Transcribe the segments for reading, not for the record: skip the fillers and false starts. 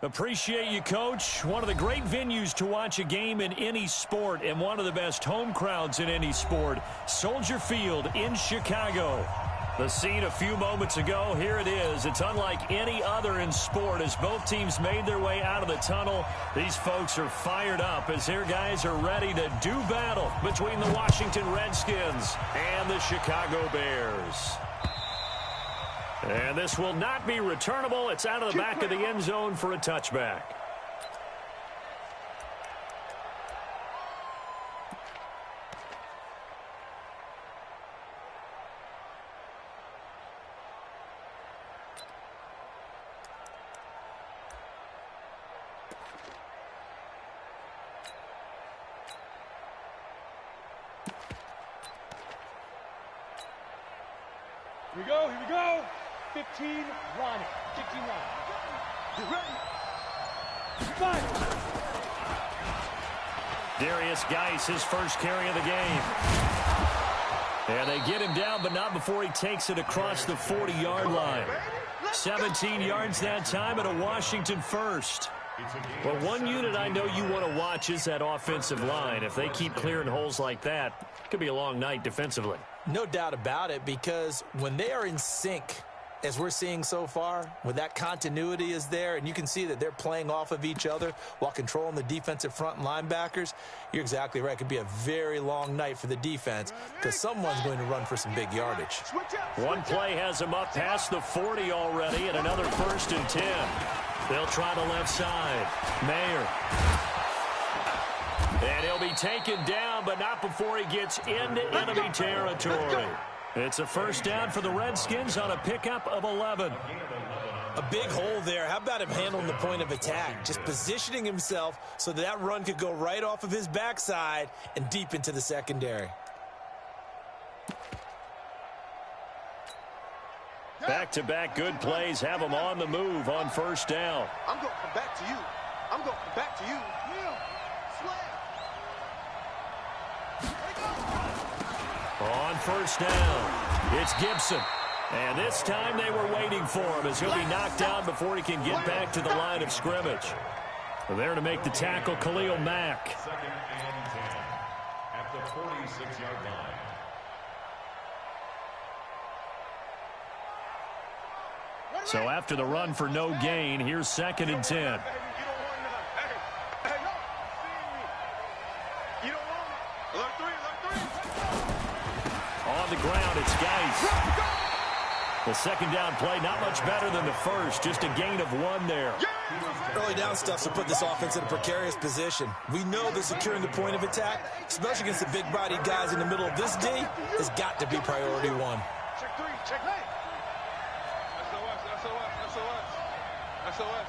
Appreciate you, Coach. One of the great venues to watch a game in any sport and one of the best home crowds in any sport. Soldier Field in Chicago. The scene a few moments ago, here it is. It's unlike any other in sport as both teams made their way out of the tunnel. These folks are fired up as their guys are ready to do battle between the Washington Redskins and the Chicago Bears. And this will not be returnable. It's out of the back of the end zone for a touchback. Here we go, here we go. 15, line it. 15 line. Get ready. Five. Darius Geis, his first carry of the game. And they get him down, but not before he takes it across the 40-yard line. 17 yards that time and a Washington first. Well, one unit I know you want to watch is that offensive line. If they keep clearing holes like that, it could be a long night defensively. No doubt about it, because when they are in sync, as we're seeing so far, when that continuity is there and you can see that they're playing off of each other while controlling the defensive front and linebackers, you're exactly right. It could be a very long night for the defense because someone's going to run for some big yardage. One play has them up past the 40 already and another 1st and 10. They'll try the left side. Mayer. And he'll be taken down, but not before he gets into enemy territory. It's a first down for the Redskins on a pickup of 11. A big hole there. How about him handling the point of attack? Just positioning himself so that run could go right off of his backside and deep into the secondary. Back-to-back good plays have them on the move on first down. I'm going to come back to you. I'm going to come back to you. On first down, it's Gibson. And this time they were waiting for him as he'll be knocked down before he can get back to the line of scrimmage. There to make the tackle, Khalil Mack. 2nd and 10 at the 46-yard line. So after the run for no gain, here's 2nd and 10. On the ground, it's Geis. The second down play, not much better than the first, just a gain of 1 there. Early down stuff to put this offense in a precarious position. We know that securing the point of attack, especially against the big-bodied guys in the middle of this D, has got to be priority 1. Check 3, check 8. SOS.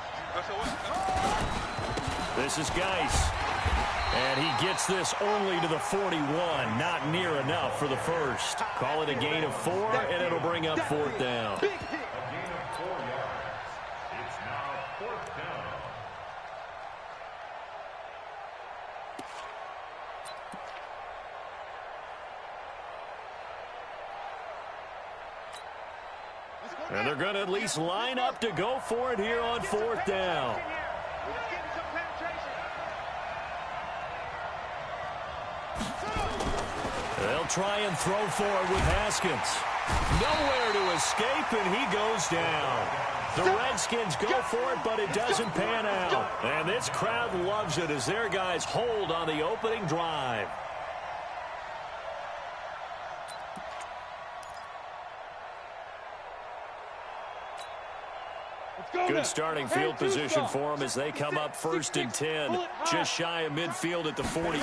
This is Geis. And he gets this only to the 41. Not near enough for the first. Call it a gain of 4, and it'll bring up 4th down. A gain of 4 yards. It's now 4th down. And they're going to at least line up to go for it here on 4th down. They'll try and throw for it with Haskins. Nowhere to escape, and he goes down. The Redskins go for it, but it doesn't pan out. And this crowd loves it as their guys hold on the opening drive. Good starting field position for them as they come up 1st and 10. Just shy of midfield at the 48.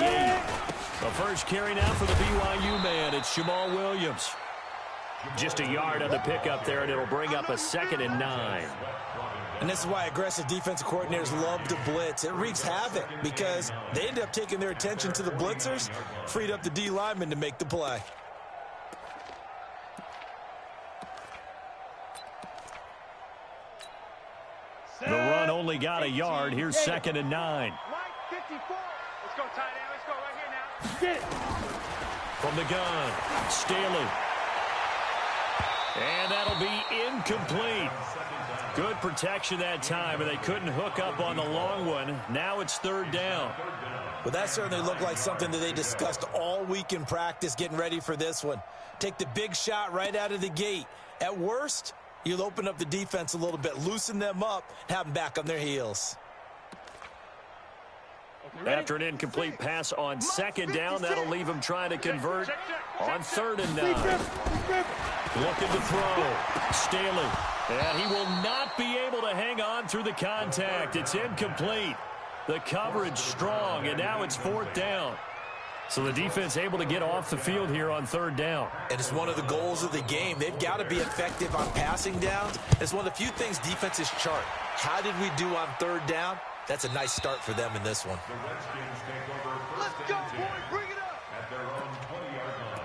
The first carry now for the BYU man. It's Jamal Williams. Just a yard on the pickup there, and it'll bring up a 2nd and 9. And this is why aggressive defensive coordinators love to blitz. It wreaks havoc because they end up taking their attention to the blitzers, freed up the D lineman to make the play. The run only got a yard. Here's 2nd and 9. Let's go, tight end. Let's go right here now. From the gun, Staley. And that'll be incomplete. Good protection that time, and they couldn't hook up on the long one. Now it's third down. Well, that certainly looked like something that they discussed all week in practice getting ready for this one. Take the big shot right out of the gate. At worst, you'll open up the defense a little bit, loosen them up, have them back on their heels. After an incomplete pass on second down, that'll leave him trying to convert on 3rd and 9. Looking to throw. Staley. And he will not be able to hang on through the contact. It's incomplete. The coverage strong, and now it's 4th down. So the defense able to get off the field here on 3rd down. And it's one of the goals of the game. They've got to be effective on passing downs. It's one of the few things defenses chart. How did we do on 3rd down? That's a nice start for them in this one. The Redskins take over Let's first go, and 10 boy. Bring it up. at their own 20-yard line.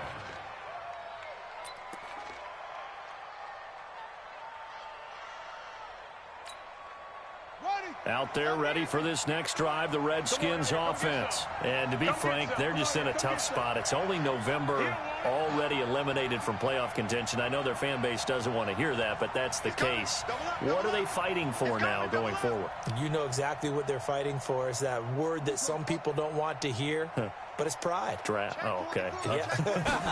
Out there ready for this next drive, the Redskins offense. And to be frank, they're just in a tough spot. It's only November, already eliminated from playoff contention. I know their fan base doesn't want to hear that, but that's the case. What are they fighting for now going forward? You know exactly what they're fighting for. Is that word that some people don't want to hear, but it's pride. Draft. Oh, okay. Yeah.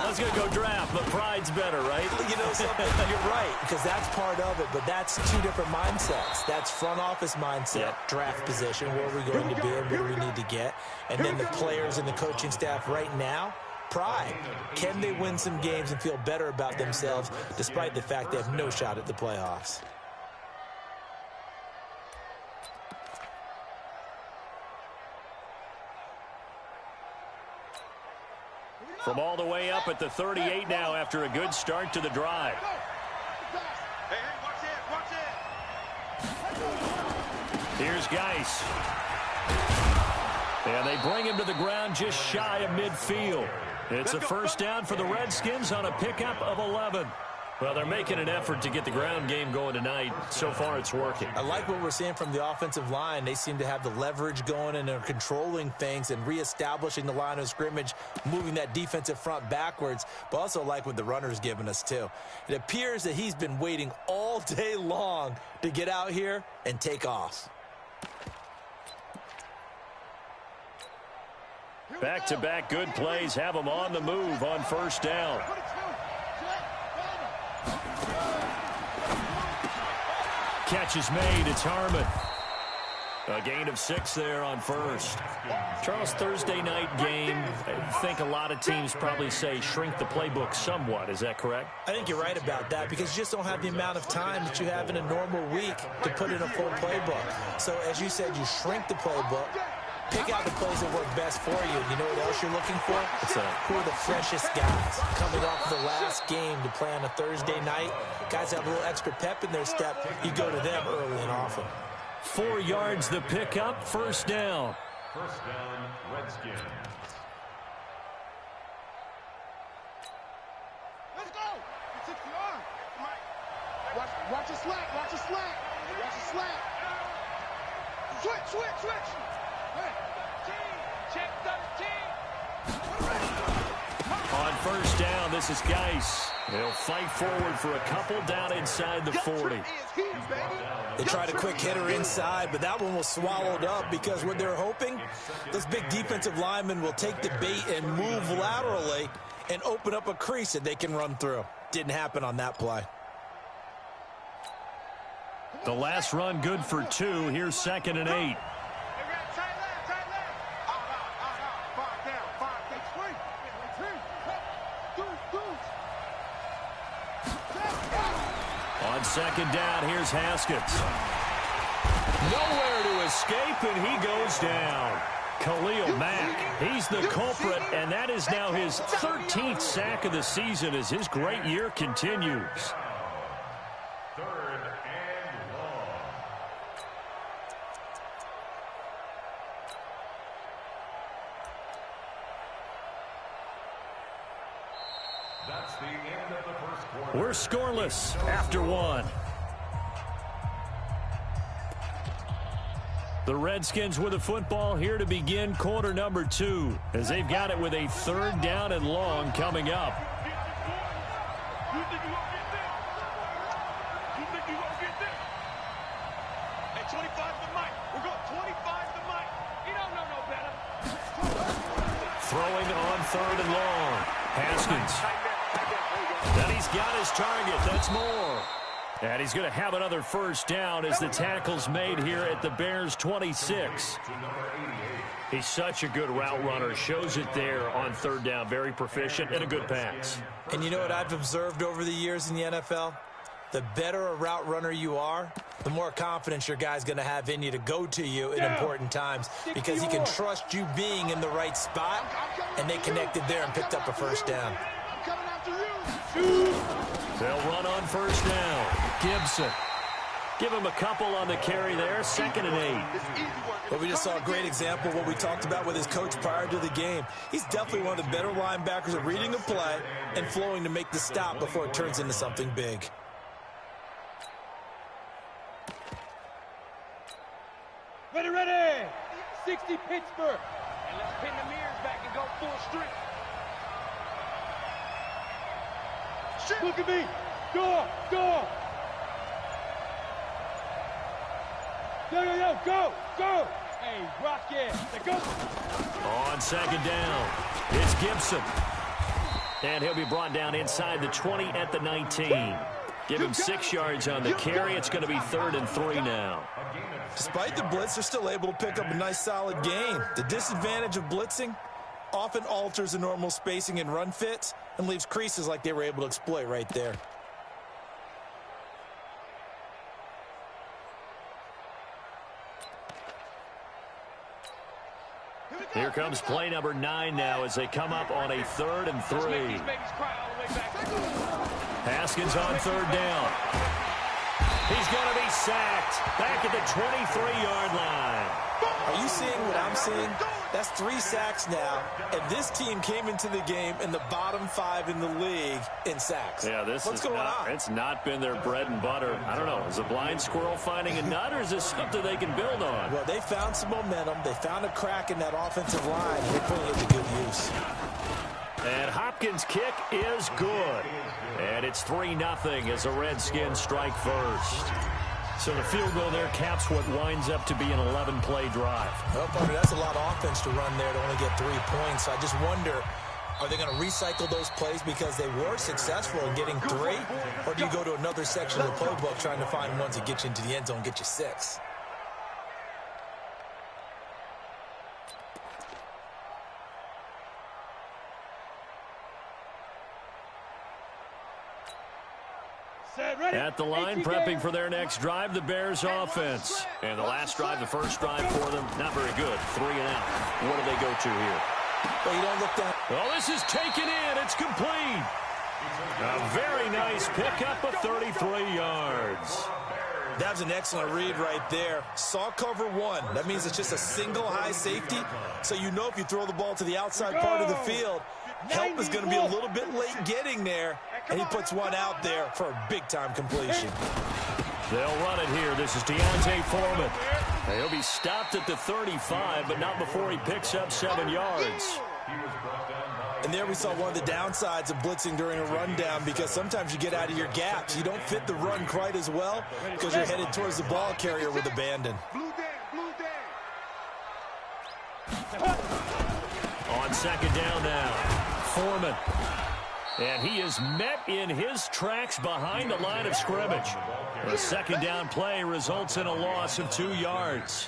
I was going to go draft, but pride's better, right? You know something? You're right, because that's part of it, but that's two different mindsets. That's front office mindset, draft position, where are we going to be and what do we need to get? And then the players and the coaching staff right now, pride. Can they win some games and feel better about themselves despite the fact they have no shot at the playoffs? From all the way up at the 38 now after a good start to the drive. Hey, watch it. Here's Geis. And they bring him to the ground just shy of midfield. It's a first down for the Redskins on a pickup of 11. Well, they're making an effort to get the ground game going tonight. So far, it's working. I like what we're seeing from the offensive line. They seem to have the leverage going and they're controlling things and reestablishing the line of scrimmage, moving that defensive front backwards, but also like what the runner's giving us, too. It appears that he's been waiting all day long to get out here and take off. Back-to-back good plays have them on the move on first down. Catch is made. It's Harmon. A gain of 6 there on first. Charles, Thursday night game, I think a lot of teams probably say shrink the playbook somewhat. Is that correct? I think you're right about that because you just don't have the amount of time that you have in a normal week to put in a full playbook. So as you said, you shrink the playbook, pick out the plays that work best for you. You know what else you're looking for? Who are the freshest guys coming off the last game to play on a Thursday night? Guys have a little extra pep in their step. You go to them early and often. 4 yards the pickup, first down. First down, Redskins. Let's go. It's the arm. Watch it slack. Watch it slack. Watch it slack. Switch. Hey. Check 13. On first down, this is Geis. He'll fight forward for a couple down inside the 40. They tried a quick hitter inside, but that one was swallowed up because what they're hoping, those big defensive linemen will take the bait and move laterally and open up a crease that they can run through. Didn't happen on that play. The last run good for 2. Here's 2nd and 8. On second down, here's Haskins. Nowhere to escape, and he goes down. Khalil Mack, he's the culprit, and that is now his 13th sack of the season as his great year continues. 3rd and long. That's the end of the first quarter. We're scoreless after 1. The Redskins with the football here to begin quarter number 2 as they've got it with a 3rd down and long coming up. throwing on 3rd and long. Haskins. Then he's got his target. That's Moore. And he's going to have another first down as the tackle's made here at the Bears' 26. He's such a good route runner. Shows it there on 3rd down. Very proficient and a good pass. And you know what I've observed over the years in the NFL? The better a route runner you are, the more confidence your guy's going to have in you to go to you in important times because he can trust you being in the right spot, and they connected there and picked up a first down. They'll run on first down. Gibson. Give him a couple on the carry there. 2nd and 8. Well, we just saw a great example of what we talked about with his coach prior to the game. He's definitely one of the better linebackers at reading a play and flowing to make the stop before it turns into something big. Ready. 60 Pittsburgh. And let's pin the mirrors back and go full strength. Look at me. Go. Go. Hey, rock it. Let's go. On 2nd down, it's Gibson. And he'll be brought down inside the 20 at the 19. Give him 6 yards on the carry. It's going to be 3rd and 3 now. Despite the blitz, they're still able to pick up a nice, solid gain. The disadvantage of blitzing often alters the normal spacing and run fits and leaves creases like they were able to exploit right there. Here comes play number 9 now as they come up on a 3rd and 3. Haskins on 3rd down. He's going to be sacked back at the 23-yard line. Are you seeing what I'm seeing? That's 3 sacks now, and this team came into the game in the bottom 5 in the league in sacks. Yeah, what's going on? It's not been their bread and butter. I don't know. Is a blind squirrel finding a nut, or is this something they can build on? Well, they found some momentum. They found a crack in that offensive line, and they're putting it to good use. And Hopkins' kick is good. And it's 3-0 as the Redskins strike first. So the field goal there caps what winds up to be an 11-play drive. Well, partner, that's a lot of offense to run there to only get 3 points. I just wonder, are they going to recycle those plays because they were successful in getting 3? Or do you go to another section of the playbook trying to find ones that get you into the end zone and get you 6? At the line, prepping for their next drive, the Bears offense. And the last drive, the first drive for them, not very good. 3 and out. What do they go to here? Well, you don't look down. Oh, this is taken in. It's complete. A very nice pickup of 33 yards. That was an excellent read right there. Saw cover 1. That means it's just a single high safety. So you know if you throw the ball to the outside part of the field, help is going to be a little bit late getting there. And he puts one out there for a big-time completion. They'll run it here. This is Deontay Foreman. He'll be stopped at the 35, but not before he picks up 7 yards. And there we saw one of the downsides of blitzing during a rundown because sometimes you get out of your gaps. You don't fit the run quite as well because you're headed towards the ball carrier with abandon. On 2nd down now, Foreman. And he is met in his tracks behind the line of scrimmage. The 2nd down play results in a loss of 2 yards.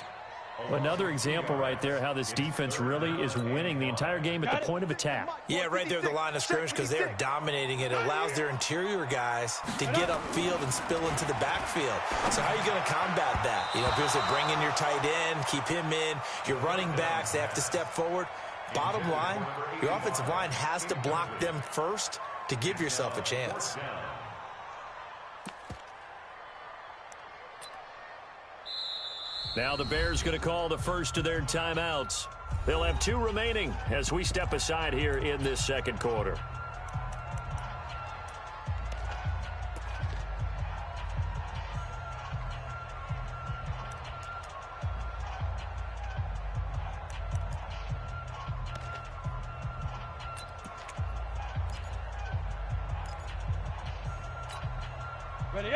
Another example right there how this defense really is winning the entire game at the point of attack. Yeah, right there at the line of scrimmage because they are dominating it. It allows their interior guys to get upfield and spill into the backfield. So how are you going to combat that? You know, if there's a bring in your tight end, keep him in, your running backs, they have to step forward. Bottom line, your offensive line has to block them first to give yourself a chance. Now the Bears going to call the first of their timeouts. They'll have 2 remaining as we step aside here in this 2nd quarter.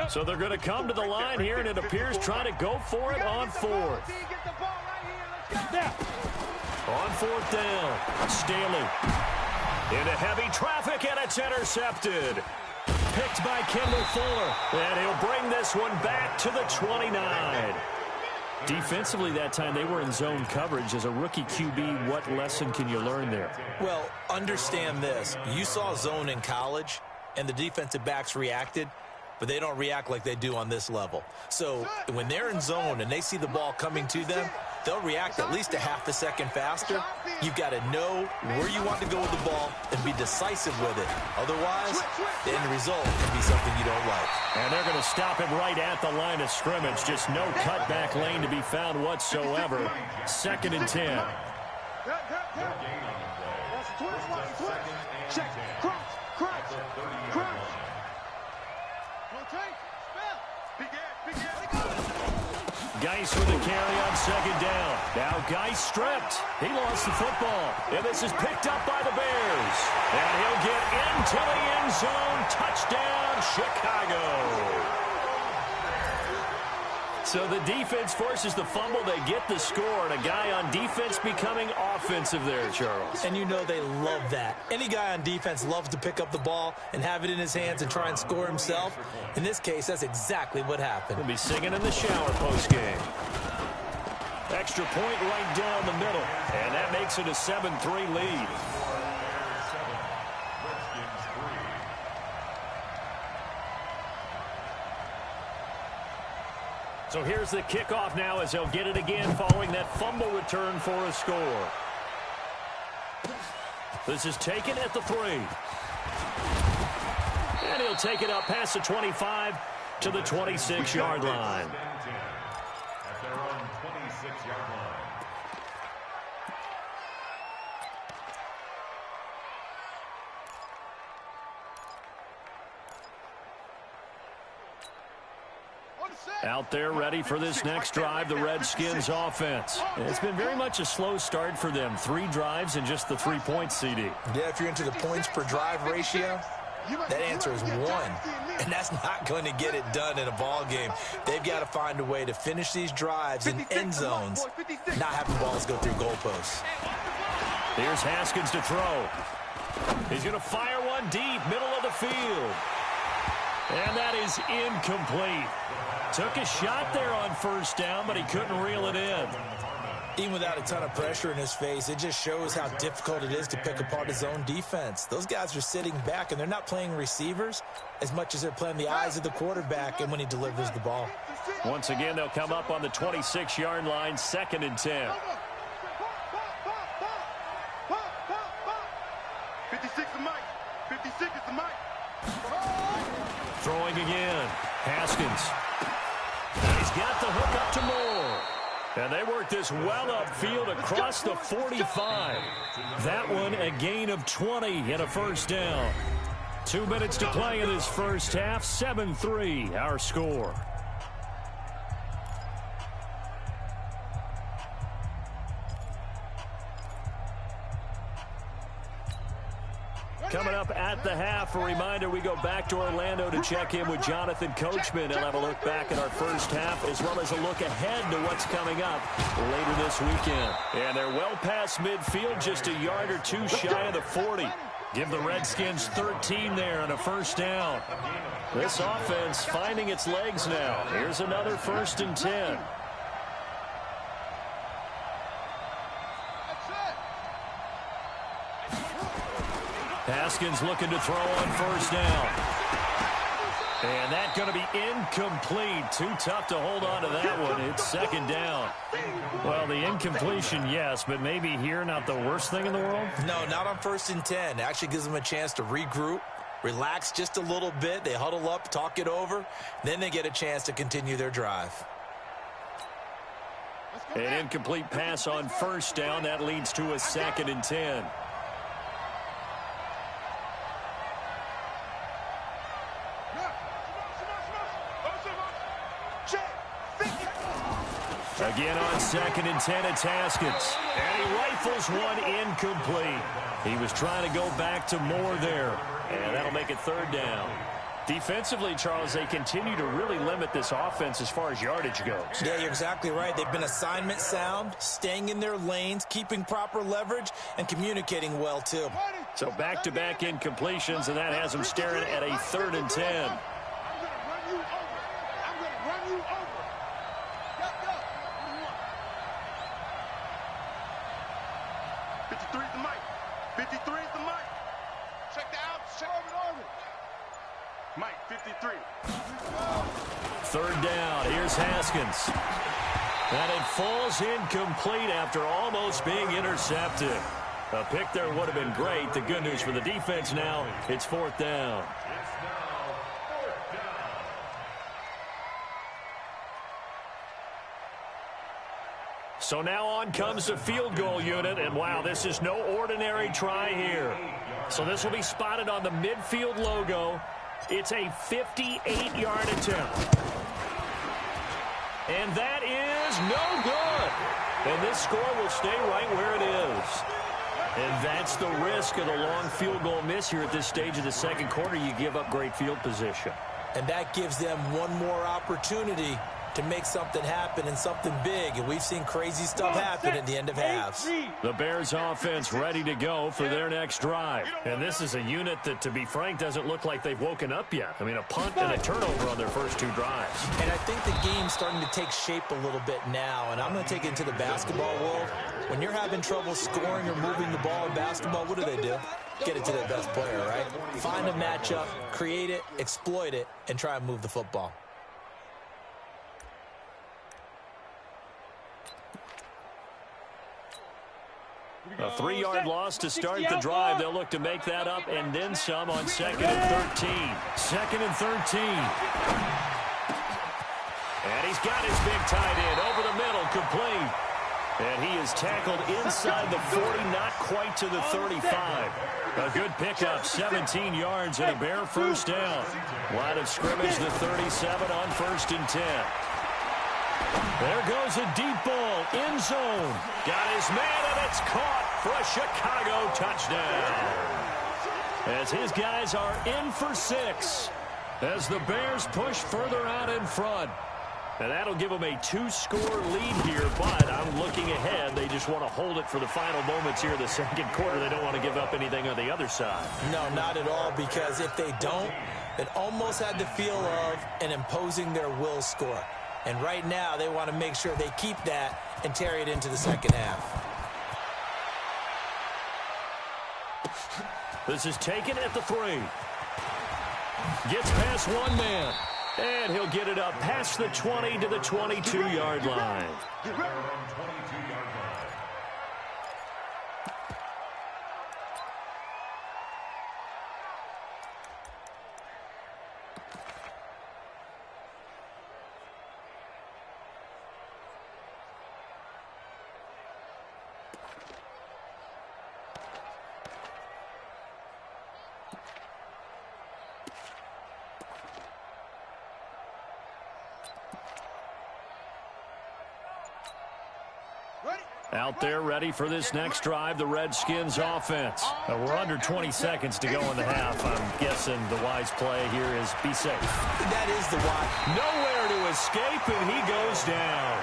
So they're going to come to the line here, and it appears trying to go for it on 4th. On fourth down, Staley into heavy traffic, and it's intercepted. Picked by Kendall Fuller, and he'll bring this one back to the 29. Defensively that time, they were in zone coverage. As a rookie QB, what lesson can you learn there? Well, understand this. You saw zone in college, and the defensive backs reacted, but they don't react like they do on this level. So when they're in zone and they see the ball coming to them, they'll react at least a half a second faster. You've got to know where you want to go with the ball and be decisive with it. Otherwise, the end result can be something you don't like. And they're going to stop him right at the line of scrimmage. Just no cutback lane to be found whatsoever. 2nd and 10. Check. Crunch. Geis with a carry on 2nd down. Now Geis stripped. He lost the football. And this is picked up by the Bears. And he'll get into the end zone. Touchdown, Chicago. So the defense forces the fumble. They get the score. And a guy on defense becoming offensive there, Charles. And you know they love that. Any guy on defense loves to pick up the ball and have it in his hands and try and score himself. In this case, that's exactly what happened. He'll be singing in the shower postgame. Extra point right down the middle. And that makes it a 7-3 lead. So here's the kickoff now as they'll get it again following that fumble return for a score. This is taken at the 3. And he'll take it up past the 25 to the 26-yard line. At their own 26-yard line. Out there ready for this next drive, the Redskins offense. It's been very much a slow start for them. 3 drives and just the 3 points, CD. Yeah, if you're into the points per drive ratio, that answer is 1. And that's not going to get it done in a ball game. They've got to find a way to finish these drives in end zones, not have the balls go through goalposts. Here's Haskins to throw. He's going to fire one deep, middle of the field. And that is incomplete. Took a shot there on 1st down, but he couldn't reel it in. Even without a ton of pressure in his face, it just shows how difficult it is to pick apart his own defense. Those guys are sitting back, and they're not playing receivers as much as they're playing the eyes of the quarterback and when he delivers the ball. Once again, they'll come up on the 26-yard line, 2nd and 10. 56 is Mike. 56 is the Mike. Throwing again. Haskins. He's got the hook up to Moore. And they work this well upfield across the 45. That one a gain of 20 and a 1st down. 2 minutes to play in this first half. 7-3 our score. Coming up at the half, a reminder, we go back to Orlando to check in with Jonathan Coachman. He'll have a look back at our first half as well as a look ahead to what's coming up later this weekend. And they're well past midfield, just a yard or 2 shy of the 40. Give the Redskins 13 there and a 1st down. This offense finding its legs now. Here's another 1st and 10. Haskins looking to throw on 1st down. And that's going to be incomplete. Too tough to hold on to that one. It's 2nd down. Well, the incompletion, yes, but maybe here not the worst thing in the world? No, not on 1st and 10. It actually gives them a chance to regroup, relax just a little bit. They huddle up, talk it over. Then they get a chance to continue their drive. An incomplete pass on 1st down. That leads to a 2nd and 10. Again on 2nd and 10, it's Haskins. And he rifles one incomplete. He was trying to go back to Moore there. And that'll make it 3rd down. Defensively, Charles, they continue to really limit this offense as far as yardage goes. Yeah, you're exactly right. They've been assignment sound, staying in their lanes, keeping proper leverage, and communicating well, too. So back-to-back incompletions, and that has them staring at a 3rd and 10. 53 is the mic. 53 is the mic. Check the out. Check over it. Mike, 53. 3rd down. Here's Haskins. And it falls incomplete after almost being intercepted. A pick there would have been great. The good news for the defense now, it's 4th down. So now on comes the field goal unit, and wow, this is no ordinary try here. So this will be spotted on the midfield logo. It's a 58-yard attempt. And that is no good. And this score will stay right where it is. And that's the risk of the long field goal miss here at this stage of the 2nd quarter. You give up great field position. And that gives them one more opportunity to make something happen and something big. And we've seen crazy stuff happen at the end of halves. The Bears offense ready to go for their next drive. And this is a unit that, to be frank, doesn't look like they've woken up yet. I mean, a punt and a turnover on their first 2 drives. And I think the game's starting to take shape a little bit now. And I'm going to take it into the basketball world. When you're having trouble scoring or moving the ball in basketball, what do? Get it to their best player, right? Find a matchup, create it, exploit it, and try and move the football. A 3-yard loss to start the drive. They'll look to make that up and then some on 2nd and 13. 2nd and 13. And he's got his big tight end over the middle, complete. And he is tackled inside the 40, not quite to the 35. A good pickup, 17 yards and a Bear 1st down. Line of scrimmage, the 37 on 1st and 10. There goes a deep ball, end zone. Got his man, and it's caught for a Chicago touchdown. As his guys are in for 6. As the Bears push further out in front. And that'll give them a 2-score lead here, but I'm looking ahead. They just want to hold it for the final moments here in the 2nd quarter. They don't want to give up anything on the other side. No, not at all, because if they don't, it almost had the feel of an imposing their will score. And right now, they want to make sure they keep that and carry it into the 2nd half. This is taken at the 3. Gets past one man. And he'll get it up past the 20 to the 22-yard line. Out there ready for this next drive, the Redskins offense. We're under 20 seconds to go in the half. I'm guessing the wise play here is be safe. That is the wise. Nowhere to escape, and he goes down.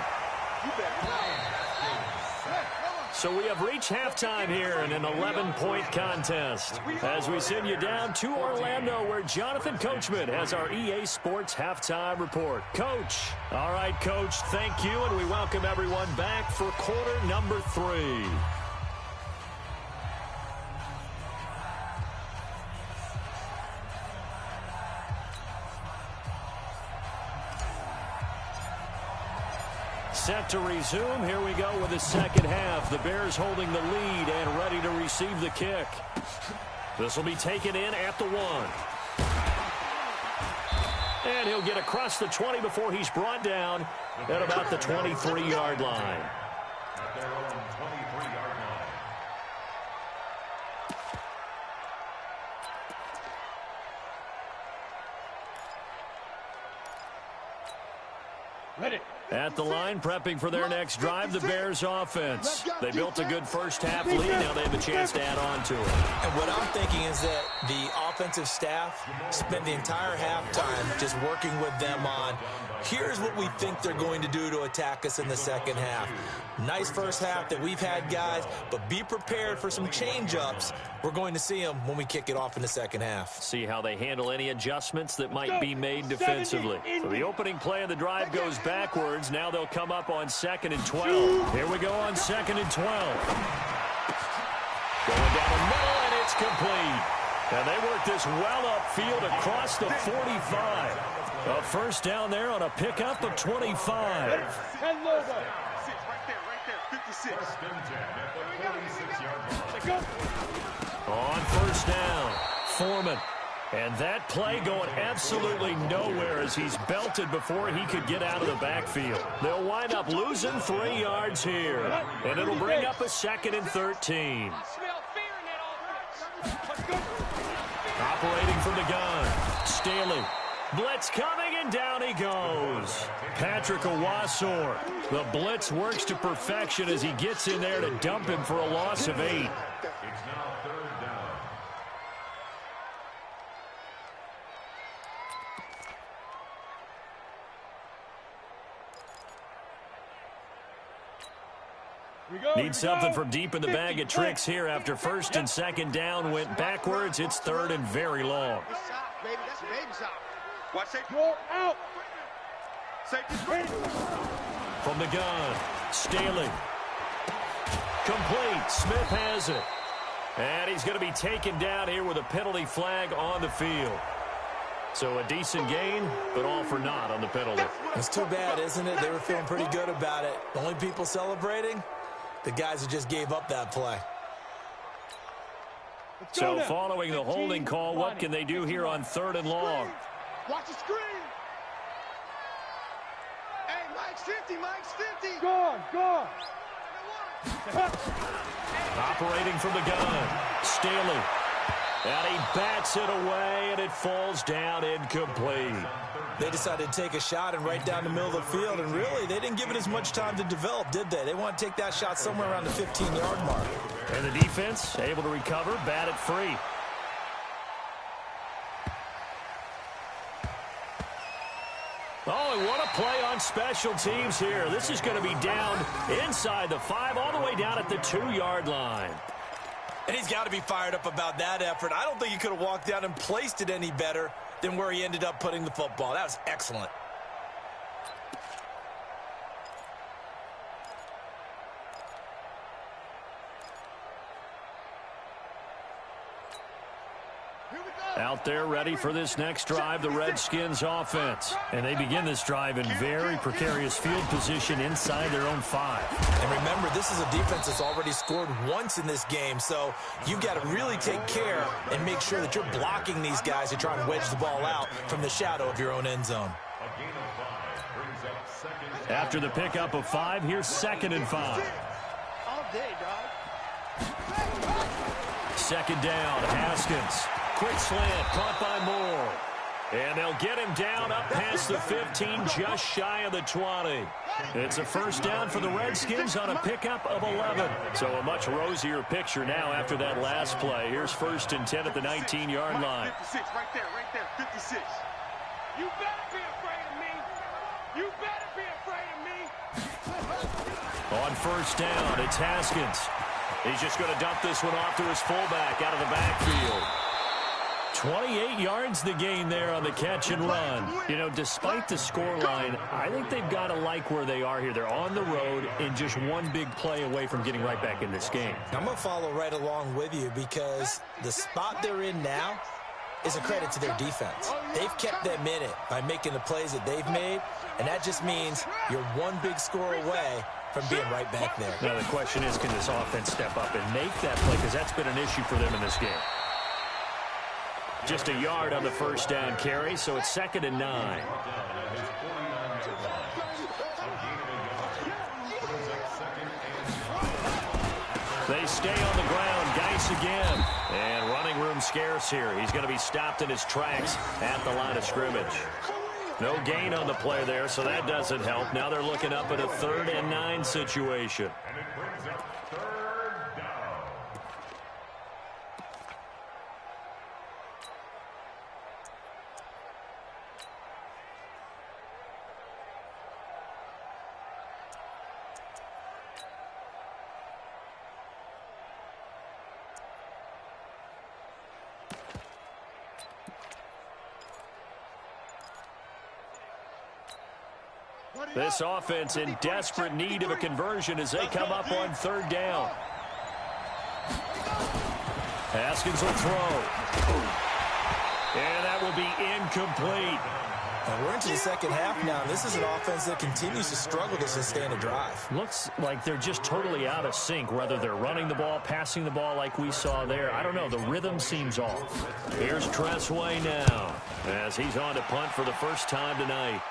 So we have reached halftime here in an 11-point contest. As we send you down to Orlando, where Jonathan Coachman has our EA Sports Halftime Report. Coach. All right, Coach, thank you, and we welcome everyone back for quarter number 3. Set to resume. Here we go with the 2nd half. The Bears holding the lead and ready to receive the kick. This will be taken in at the 1. And he'll get across the 20 before he's brought down at about the 23-yard line. At their own 23-yard line. At the line, prepping for their next drive, the Bears offense. They built a good first-half lead. Now they have a chance to add on to it. And what I'm thinking is that the offensive staff spent the entire halftime just working with them on, here's what we think they're going to do to attack us in the second half. Nice first half that we've had, guys, but be prepared for some change-ups. We're going to see them when we kick it off in the second half. See how they handle any adjustments that might be made defensively. So the opening play of the drive goes backwards. Now they'll come up on 2nd and 12. Here we go on 2nd and 12. Going down the middle, and it's complete. And they work this well upfield across the 45. A first down there on a pickup of 25. On first down, Foreman. And that play going absolutely nowhere as he's belted before he could get out of the backfield. They'll wind up losing 3 yards here. And it'll bring up a 2nd and 13. Operating from the gun, Staley. Blitz coming, and down he goes. Patrick Owasor. The blitz works to perfection as he gets in there to dump him for a loss of 8. It's now 3rd down. Need something from deep in the bag of tricks here after 1st and 2nd down went backwards. It's 3rd and very long. Baby, that's a baby shot. Watch safety. Roll out. Safety screen. From the gun, Staley. Complete. Smith has it. And he's going to be taken down here with a penalty flag on the field. So a decent gain, but all for naught on the penalty. It's too bad, isn't it? They were feeling pretty good about it. The only people celebrating, the guys who just gave up that play. So following the holding call, what can they do here on 3rd and long? Watch the screen. Hey, Mike's 50, Mike's 50. Gone. Operating from the gun, Staley. And he bats it away, and it falls down incomplete. They decided to take a shot and right down the middle of the field, and really, they didn't give it as much time to develop, did they? They want to take that shot somewhere around the 15-yard mark. And the defense able to recover, bat it free. Oh, and what a play on special teams here. This is going to be down inside the 5, all the way down at the 2-yard line. And he's got to be fired up about that effort. I don't think he could have walked down and placed it any better than where he ended up putting the football. That was excellent. Out there ready for this next drive, the Redskins offense. And they begin this drive in very precarious field position inside their own 5. And remember, this is a defense that's already scored once in this game, so you've got to really take care and make sure that you're blocking these guys to try and wedge the ball out from the shadow of your own end zone. A gain of 5 brings up 2nd. After the pickup of 5, here's 2nd and 5. All day, dog. 2nd down, Haskins. Quick slant, caught by Moore. And they'll get him down up past the 15, just shy of the 20. It's a first down for the Redskins on a pickup of 11. So a much rosier picture now after that last play. Here's 1st and 10 at the 19-yard line. 56, right there, 56. You better be afraid of me. You better be afraid of me. On first down, it's Haskins. He's just going to dump this one off to his fullback out of the backfield. 28 yards the gain there on the catch and run. You know, despite the scoreline, I think they've got to like where they are here. They're on the road and just one big play away from getting right back in this game. I'm going to follow right along with you because the spot they're in now is a credit to their defense. They've kept them in it by making the plays that they've made, and that just means you're one big score away from being right back there. Now the question is, can this offense step up and make that play? Because that's been an issue for them in this game. Just a yard on the first down carry, so it's 2nd and 9. They stay on the ground. Geis again. And running room scarce here. He's going to be stopped in his tracks at the line of scrimmage. No gain on the play there, so that doesn't help. Now they're looking up at a 3rd and 9 situation. And it brings up 3rd down. This offense in desperate need of a conversion as they come up on 3rd down. Haskins will throw. And that will be incomplete. And we're into the second half now. This is an offense that continues to struggle to sustain a drive. Looks like they're just totally out of sync, whether they're running the ball, passing the ball like we saw there. I don't know. The rhythm seems off. Here's Tressway now as he's on to punt for the first time tonight.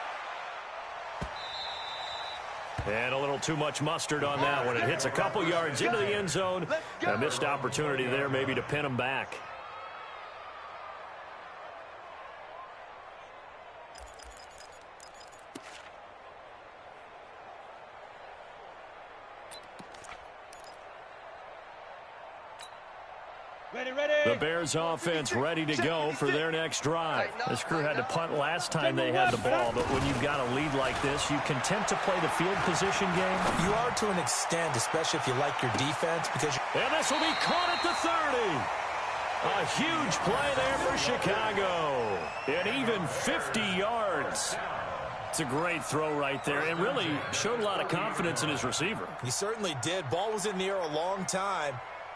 And a little too much mustard on that one. It hits a couple yards into the end zone. A missed opportunity there maybe to pin him back. The Bears offense ready to go for their next drive. This crew had to punt last time they had the ball, but when you've got a lead like this, you content to play the field position game? You are to an extent, especially if you like your defense. And this will be caught at the 30. A huge play there for Chicago. And even 50 yards. It's a great throw right there and really showed a lot of confidence in his receiver. He certainly did. Ball was in the air a long time.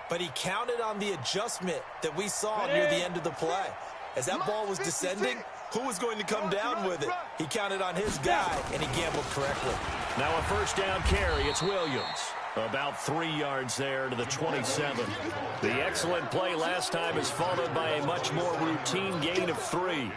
But he counted on the adjustment that we saw near the end of the play. As that ball was descending, who was going to come down with it? He counted on his guy, and he gambled correctly. Now a first down carry. It's Williams. About 3 yards there to the 27. The excellent play last time is followed by a much more routine gain of 3.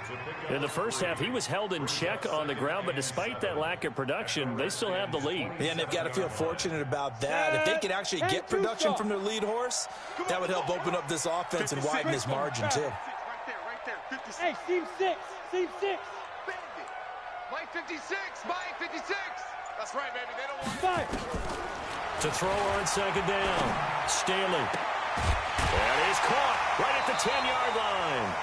In the first half, he was held in check on the ground, but despite that lack of production, they still have the lead. Yeah, and they've got to feel fortunate about that. If they can actually get production from their lead horse, that would help open up this offense and widen this margin, too. Right there, 56. Hey, seam 6, seam 6. Mike 56, Mike 56. That's right, baby. They don't want 5. To throw on second down. Staley. And he's caught right at the 10-yard line.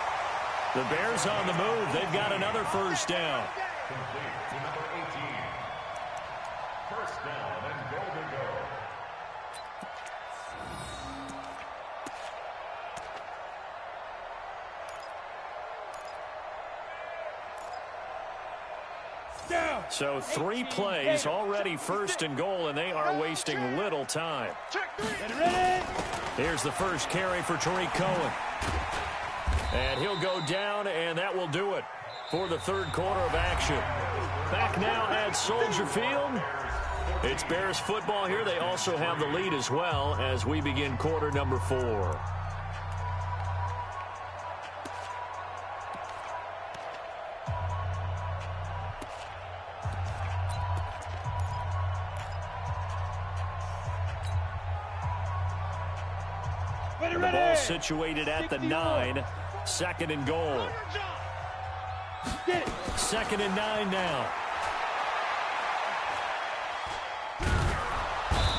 The Bears on the move. They've got another first down. Complete to number 18. First down and goal to go. So 3 plays already first and goal, and they are wasting little time. Here's the first carry for Tariq Cohen. And he'll go down, and that will do it for the third quarter of action. Back now at Soldier Field. It's Bears football here. They also have the lead as well as we begin quarter number 4. And the ball situated at the 9. Second and goal. Second and 9 now.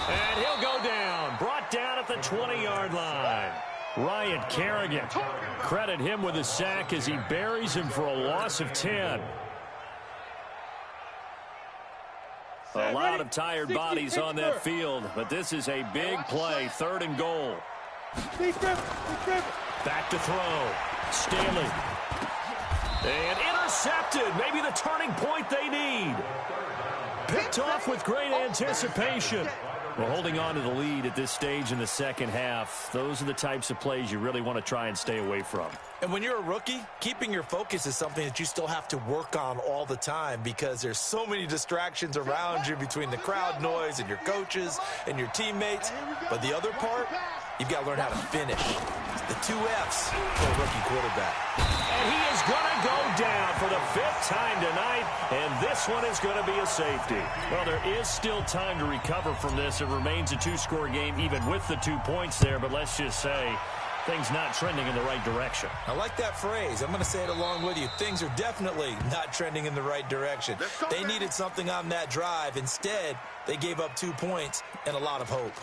And he'll go down. Brought down at the 20-yard line. Ryan Kerrigan. Credit him with a sack as he buries him for a loss of 10. A lot of tired bodies on that field, but this is a big play. Third and goal. Back to throw. Stanley. And intercepted. Maybe the turning point they need. Picked off with great anticipation. Well, holding on to the lead at this stage in the second half, those are the types of plays you really want to try and stay away from. And when you're a rookie, keeping your focus is something that you still have to work on all the time because there's so many distractions around you between the crowd noise and your coaches and your teammates. But the other part, you've got to learn how to finish. The 2 F's for a rookie quarterback. And he is going to go down for the 5th time tonight, and this one is going to be a safety. Well, there is still time to recover from this. It remains a 2-score game even with the 2 points there, but let's just say Things not trending in the right direction. I like that phrase. I'm going to say it along with you. Things are definitely not trending in the right direction. They needed something on that drive. Instead, they gave up 2 points and a lot of hope.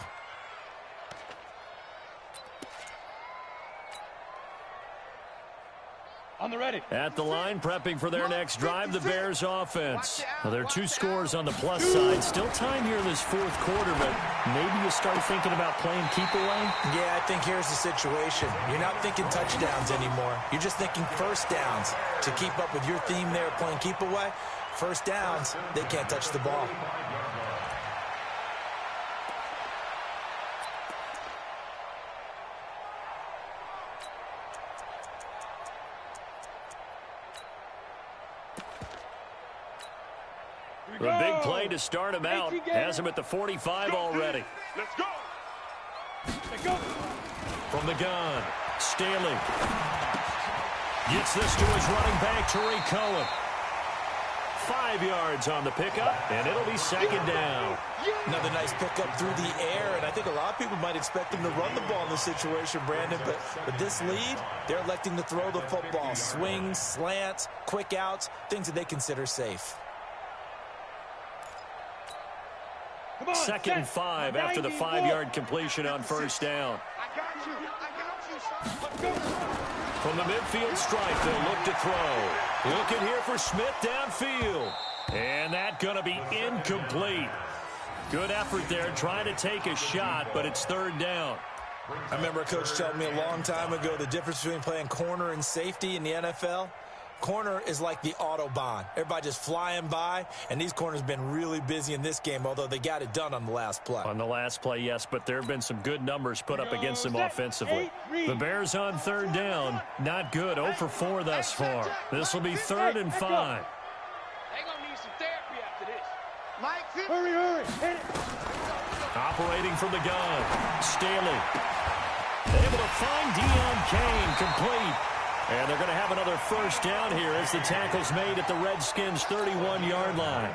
On the ready. At the line, prepping for their next drive, the Bears offense. Well, there are 2 scores on the plus side. Still time here in this fourth quarter, but maybe you start thinking about playing keep away? Yeah, I think here's the situation. You're not thinking touchdowns anymore. You're just thinking first downs. To keep up with your theme there, playing keep away, first downs, they can't touch the ball. The big play to start him out. Has him at the 45 already. Let's go. Let's go. From the gun, Staley. Gets this to his running back, Tariq Cohen. 5 yards on the pickup, and it'll be second down. Another nice pickup through the air, and I think a lot of people might expect him to run the ball in this situation, Brandon, but with this lead, they're electing to throw the football. Swings, slants, quick outs, things that they consider safe. Second and 5 after the 5-yard completion on first down. I got you, son. From the midfield stripe, they'll look to throw. Looking here for Smith downfield. And that's going to be incomplete. Good effort there, trying to take a shot, but it's third down. I remember a coach telling me a long time ago the difference between playing corner and safety in the NFL. Corner is like the Autobahn. Everybody just flying by, and these corners have been really busy in this game, although they got it done on the last play. On the last play, yes, but there have been some good numbers put up against them offensively. The Bears on third down, not good, 0 for 4 thus far. This will be third and 5. They're going to need some therapy after this. Hurry. Hit it. Operating from the gun, Staley. Able to find Deion Kane, complete. And they're going to have another first down here as the tackle's made at the Redskins' 31-yard line.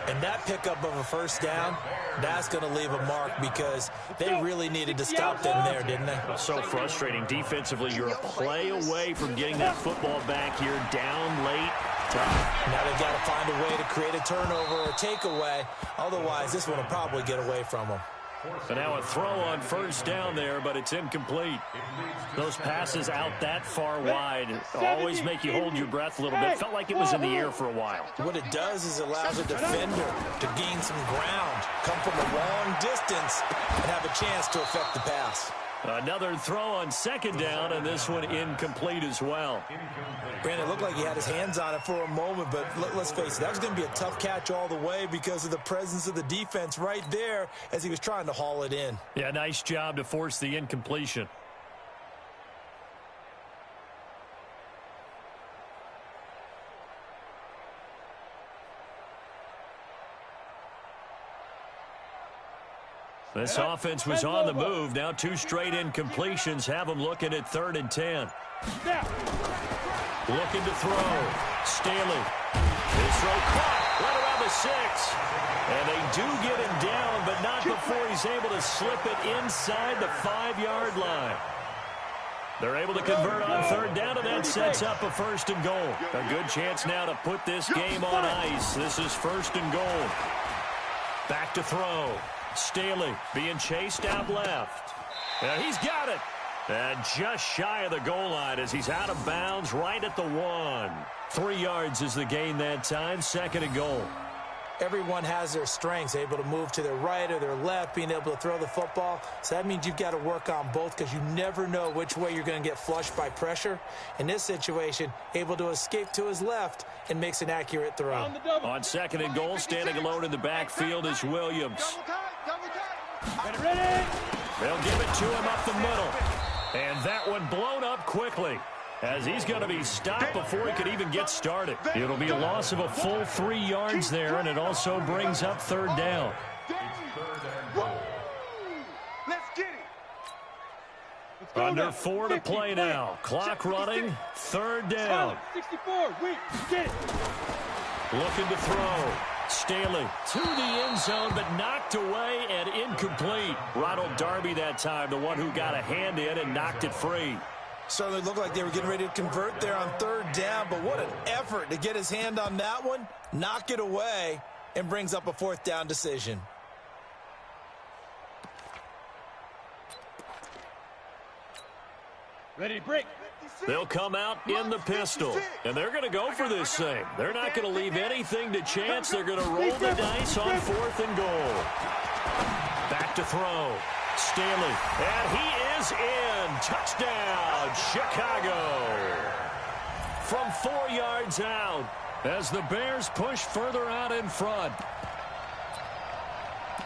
And that pickup of a first down, that's going to leave a mark because they really needed to stop them there, didn't they? So frustrating. Defensively, you're a play away from getting that football back here, down late. Tough. Now they've got to find a way to create a turnover or takeaway. Otherwise, this one will probably get away from them. So now a throw on first down there, but it's incomplete. Those passes out that far wide always make you hold your breath a little bit. Felt like it was in the air for a while. What it does is it allows a defender to gain some ground, come from a long distance, and have a chance to affect the pass. Another throw on second down, and this one incomplete as well. Brandon, it looked like he had his hands on it for a moment, but let's face it, that was going to be a tough catch all the way because of the presence of the defense right there as he was trying to haul it in. Yeah, nice job to force the incompletion. This offense was on the move. Now 2 straight incompletions have them looking at 3rd and 10. Looking to throw. Staley. His throw caught right around the 6. And they do get him down, but not before he's able to slip it inside the 5-yard line. They're able to convert on third down, and that sets up a 1st and goal. A good chance now to put this game on ice. This is 1st and goal. Back to throw. Staley being chased out left. And he's got it. And just shy of the goal line as he's out of bounds right at the 1. 3 yards is the gain that time. 2nd and goal. Everyone has their strengths, able to move to their right or their left, being able to throw the football. So that means you've got to work on both because you never know which way you're going to get flushed by pressure. In this situation, able to escape to his left and makes an accurate throw. On 2nd and goal, standing alone in the backfield is Williams. Ready. They'll give it to him up the middle. And that one blown up quickly as he's going to be stopped before he could even get started. It'll be a loss of a full 3 yards there, and it also brings up 3rd down. Let's get it. Under 4 to play now. Clock running. 3rd down. 64. Wait. Get it. Looking to throw. Staley to the end zone, but knocked away and incomplete. Ronald Darby that time, the one who got a hand in and knocked it free. Certainly looked like they were getting ready to convert there on third down, but what an effort to get his hand on that one, knock it away, and brings up a fourth down decision. Ready to break. They'll come out in the pistol, and they're going to go for this thing. They're not going to leave anything to chance. They're going to roll the dice on 4th and goal. Back to throw. Staley, and he is in. Touchdown, Chicago. From 4 yards out as the Bears push further out in front.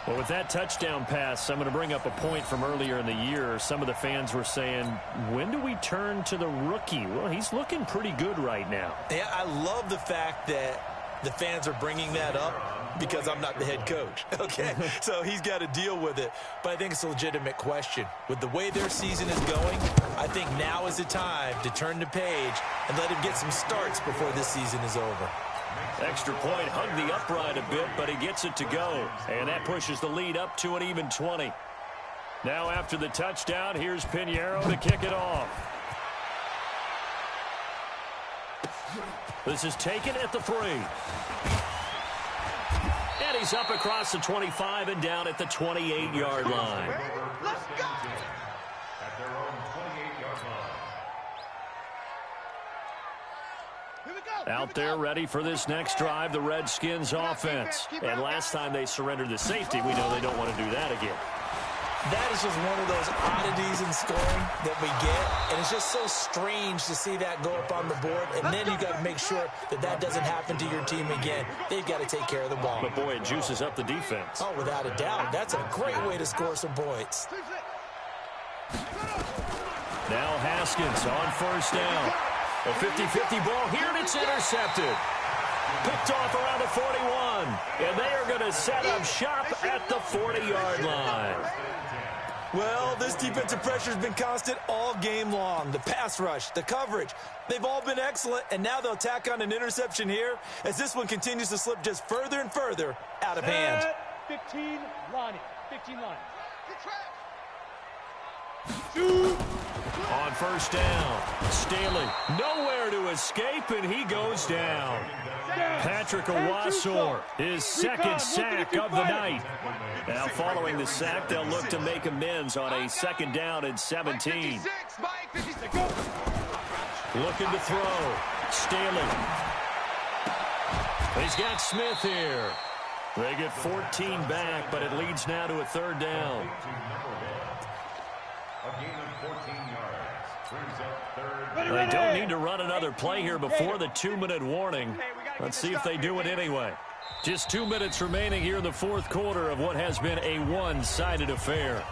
Well, with that touchdown pass, I'm going to bring up a point from earlier in the year. Some of the fans were saying, when do we turn to the rookie? Well, he's looking pretty good right now. Yeah, I love the fact that the fans are bringing that up because I'm not the head coach, okay? So he's got to deal with it. But I think it's a legitimate question. With the way their season is going, I think now is the time to turn the page and let him get some starts before this season is over. Extra point, hugged the upright a bit, but he gets it to go. And that pushes the lead up to an even 20. Now after the touchdown, here's Pinheiro to kick it off. This is taken at the 3. And he's up across the 25 and down at the 28-yard line. Let's go! At their own 28-yard line. Out there ready for this next drive, the Redskins offense. And last time they surrendered the safety, we know they don't want to do that again. That is just one of those oddities in scoring that we get, and it's just so strange to see that go up on the board, and then you got to make sure that that doesn't happen to your team again. They've got to take care of the ball. But, boy, it juices up the defense. Oh, without a doubt. That's a great way to score some points. Now Haskins on 1st down. A 50-50 ball here, and it's intercepted. Picked off around the 41, and they are going to set up shop at the 40-yard line. Well, this defensive pressure has been constant all game long. The pass rush, the coverage, they've all been excellent, and now they'll tack on an interception here as this one continues to slip just further and further out of hand. 15, Lonnie. 15 line. On 1st down, Staley nowhere to escape, and he goes down. Patrick Owasor, his second sack of the night. Now following the sack, they'll look to make amends on a 2nd down and 17. Looking to throw. Staley. He's got Smith here. They get 14 back, but it leads now to a 3rd down. A gain of 14 yards. Brings up 3rd. They don't need to run another play here before the 2-minute warning. Let's see if they do it anyway. Just 2 minutes remaining here in the 4th quarter of what has been a one-sided affair.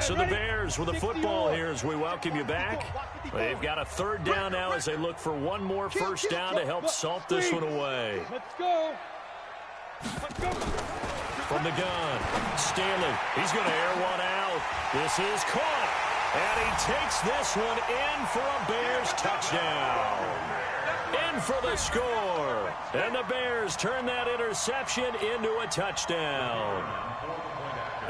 So the Bears with the football here as we welcome you back. They've got a 3rd down now as they look for one more 1st down to help salt this one away. Let's go. Let's go. From the gun, Staley. He's going to air one out. This is caught. And he takes this one in for a Bears touchdown. In for the score. And the Bears turn that interception into a touchdown.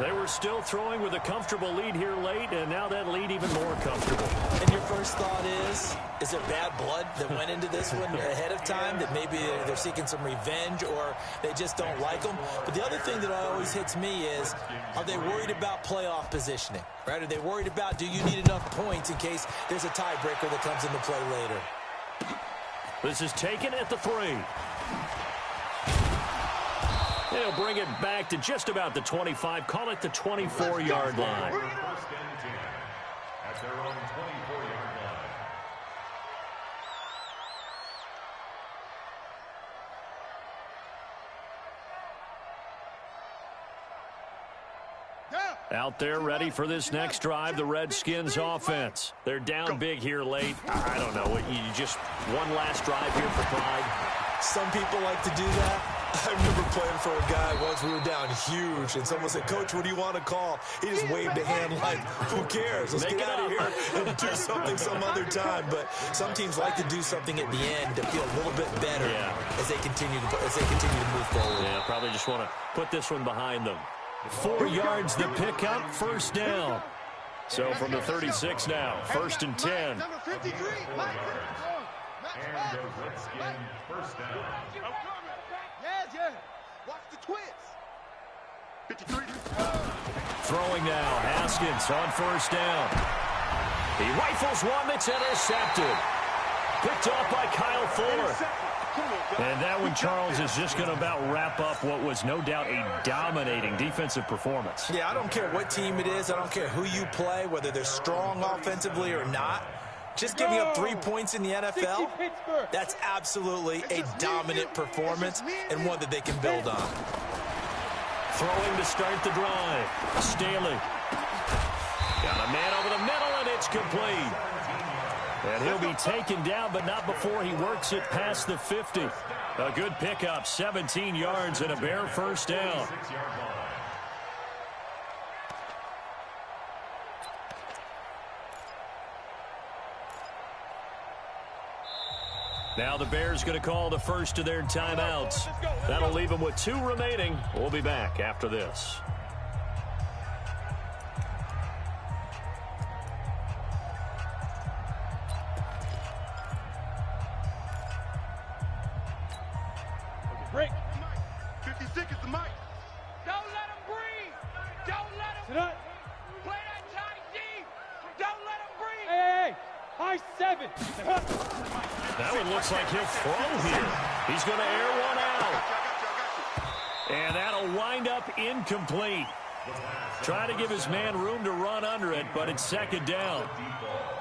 They were still throwing with a comfortable lead here late, and now that lead even more comfortable. And your first thought is it bad blood that went into this one ahead of time, that maybe they're seeking some revenge or they just don't like them? But the other thing that always hits me is, are they worried about playoff positioning? Right? Are they worried about, do you need enough points in case there's a tiebreaker that comes into play later? This is taken at the 3. They'll bring it back to just about the 25. Call it the 24-yard line. 1st and 10 at their own 24-yard line. Out there ready for this next drive, the Redskins offense. They're down big here late. I don't know. You just one last drive here for pride. Some people like to do that. I remember playing for a guy once. We were down huge, and someone said, "Coach, what do you want to call?" He just waved a hand like, "Who cares? Let's get out of here and do something some other time." But some teams like to do something at the end to feel a little bit better as they continue to move forward. Yeah, probably just want to put this one behind them. 4 yards the pickup, first down. So from the 36 now, 1st and 10. Number 53, Mike. And the Redskin first down. Yeah. Watch the twins. 53. Throwing now, Haskins on 1st down. He rifles one that's intercepted. Picked off by Kyle Fuller. And that one, Charles, is just going to about wrap up what was no doubt a dominating defensive performance. Yeah, I don't care what team it is. I don't care who you play, whether they're strong offensively or not. Just giving up 3 points in the NFL, that's absolutely a dominant performance and one that they can build on. Throwing to start the drive. Staley. Got a man over the middle, and it's complete. And he'll be taken down, but not before he works it past the 50. A good pickup, 17 yards and a Bear first down. Now the Bears going to call the first of their timeouts. That'll leave them with 2 remaining. We'll be back after this. Break. 56 is the mic. Don't let him breathe. Don't let him. Sit up. Play that tight deep. Don't let him breathe. Hey. High 7. That one looks like he'll throw here. He's going to air one out. And that'll wind up incomplete. Trying to give his man room to run under it, but it's 2nd down.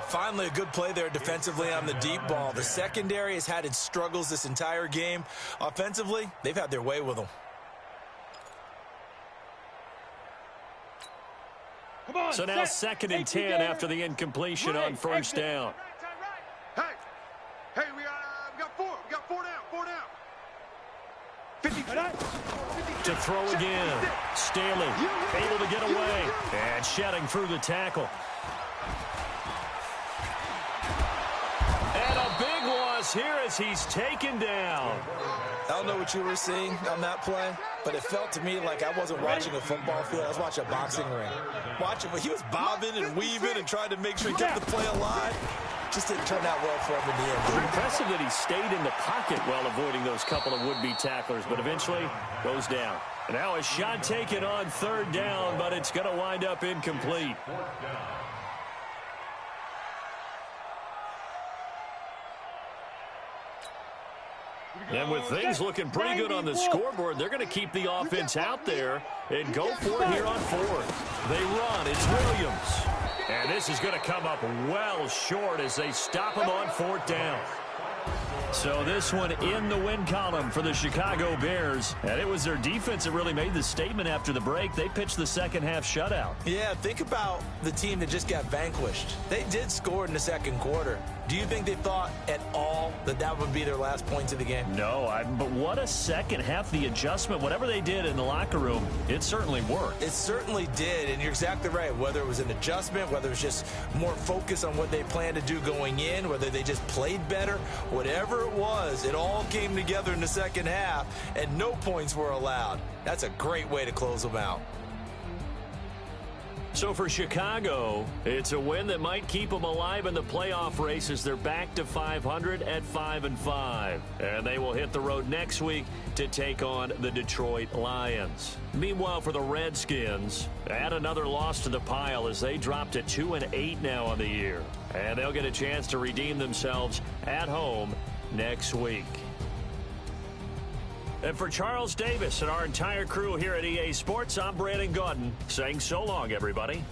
Finally, a good play there defensively on the deep ball. The secondary has had its struggles this entire game. Offensively, they've had their way with them. Come on, So now 2nd and 10 after the incompletion on 1st down. Hey, we got 4. We got 4 down. 4 down. 50. To throw again. Staley able to get away. And shedding through the tackle. And a big loss here as he's taken down. I don't know what you were seeing on that play, but it felt to me like I wasn't watching a football field. I was watching a boxing ring. He was bobbing and weaving and trying to make sure he kept the play alive. Just didn't turn out well for him in the end. Impressive that he stayed in the pocket while avoiding those couple of would-be tacklers, but eventually goes down. And now a shot taken on 3rd down, but it's going to wind up incomplete. And with things looking pretty good on the scoreboard, they're going to keep the offense out there and go for it here on 4th. They run. It's Williams. And this is going to come up well short as they stop him on 4th down. So this one in the win column for the Chicago Bears. And it was their defense that really made the statement after the break. They pitched the second half shutout. Yeah, think about the team that just got vanquished. They did score in the 2nd quarter. Do you think they thought at all that that would be their last points of the game? No, but what a second half. The adjustment, whatever they did in the locker room, it certainly worked. It certainly did, and you're exactly right. Whether it was an adjustment, whether it was just more focus on what they planned to do going in, whether they just played better, whatever it was, it all came together in the 2nd half, and no points were allowed. That's a great way to close them out. So for Chicago, it's a win that might keep them alive in the playoff race as they're back to 500 at 5-5. And they will hit the road next week to take on the Detroit Lions. Meanwhile, for the Redskins, add another loss to the pile as they drop to 2-8 now on the year. And they'll get a chance to redeem themselves at home next week. And for Charles Davis and our entire crew here at EA Sports, I'm Brandon Gaudin saying so long, everybody.